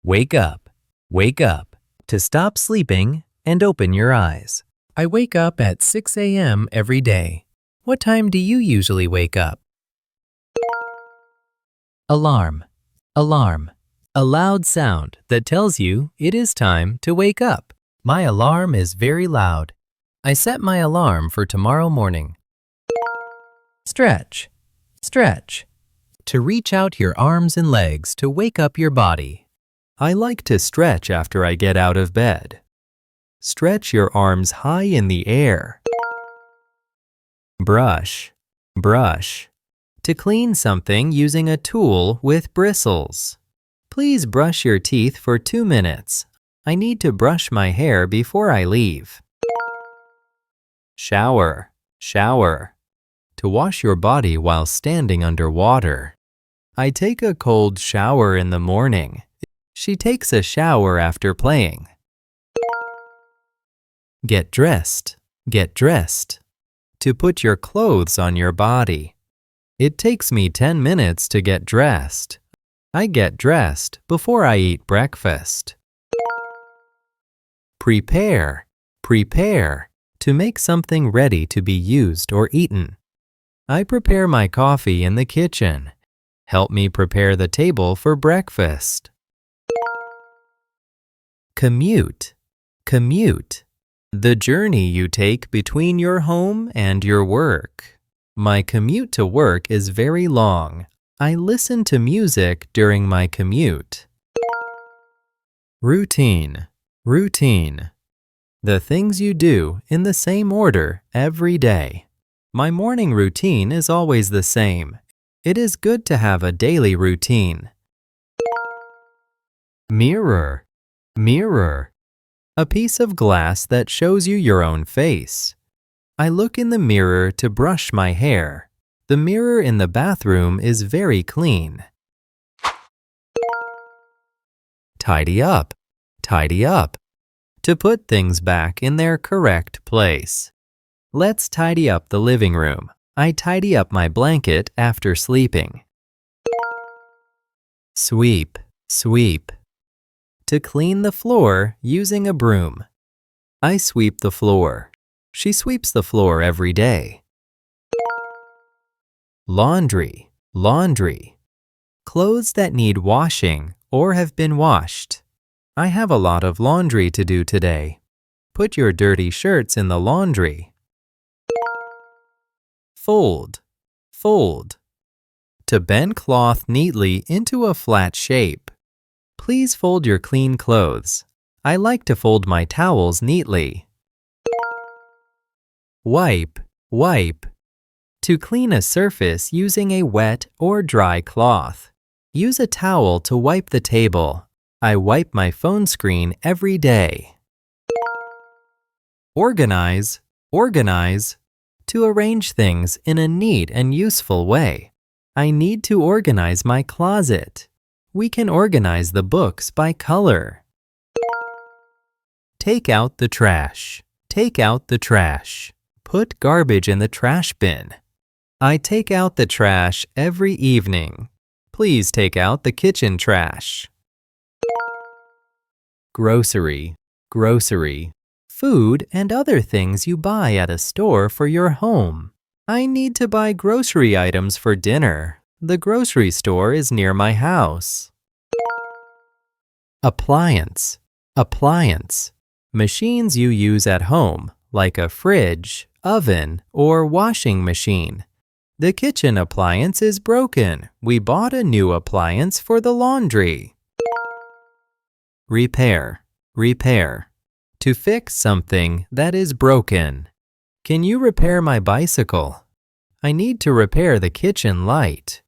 Wake up, wake up, to stop sleeping and open your eyes. I wake up at 6 a.m. every day. What time do you usually wake up? Alarm, alarm, a loud sound that tells you it is time to wake up. My alarm is very loud. I set my alarm for tomorrow morning. Stretch, stretch, to reach out your arms and legs to wake up your body. I like to stretch after I get out of bed. Stretch your arms high in the air. Brush, brush, to clean something using a tool with bristles. Please brush your teeth for 2 minutes. I need to brush my hair before I leave. Shower, shower, to wash your body while standing under water. I take a cold shower in the morning. She takes a shower after playing. Get dressed, to put your clothes on your body. It takes me 10 minutes to get dressed. I get dressed before I eat breakfast. Prepare, prepare, to make something ready to be used or eaten. I prepare my coffee in the kitchen. Help me prepare the table for breakfast. Commute, commute, the journey you take between your home and your work. My commute to work is very long. I listen to music during my commute. Routine, routine, the things you do in the same order every day. My morning routine is always the same. It is good to have a daily routine. Mirror, mirror, a piece of glass that shows you your own face. I look in the mirror to brush my hair. The mirror in the bathroom is very clean. Tidy up, to put things back in their correct place. Let's tidy up the living room. I tidy up my blanket after sleeping. Sweep, sweep, to clean the floor using a broom. I sweep the floor. She sweeps the floor every day. Laundry, laundry, clothes that need washing or have been washed. I have a lot of laundry to do today. Put your dirty shirts in the laundry. Fold, fold, to bend cloth neatly into a flat shape. Please fold your clean clothes. I like to fold my towels neatly. Wipe, wipe, to clean a surface using a wet or dry cloth. Use a towel to wipe the table. I wipe my phone screen every day. Organize, organize, to arrange things in a neat and useful way. I need to organize my closet. We can organize the books by color. Take out the trash, take out the trash. Put garbage in the trash bin. I take out the trash every evening. Please take out the kitchen trash. Grocery, grocery, food and other things you buy at a store for your home. I need to buy grocery items for dinner. The grocery store is near my house. Appliance, appliance, machines you use at home, like a fridge, oven, or washing machine. The kitchen appliance is broken. We bought a new appliance for the laundry. Repair, repair, to fix something that is broken. Can you repair my bicycle? I need to repair the kitchen light.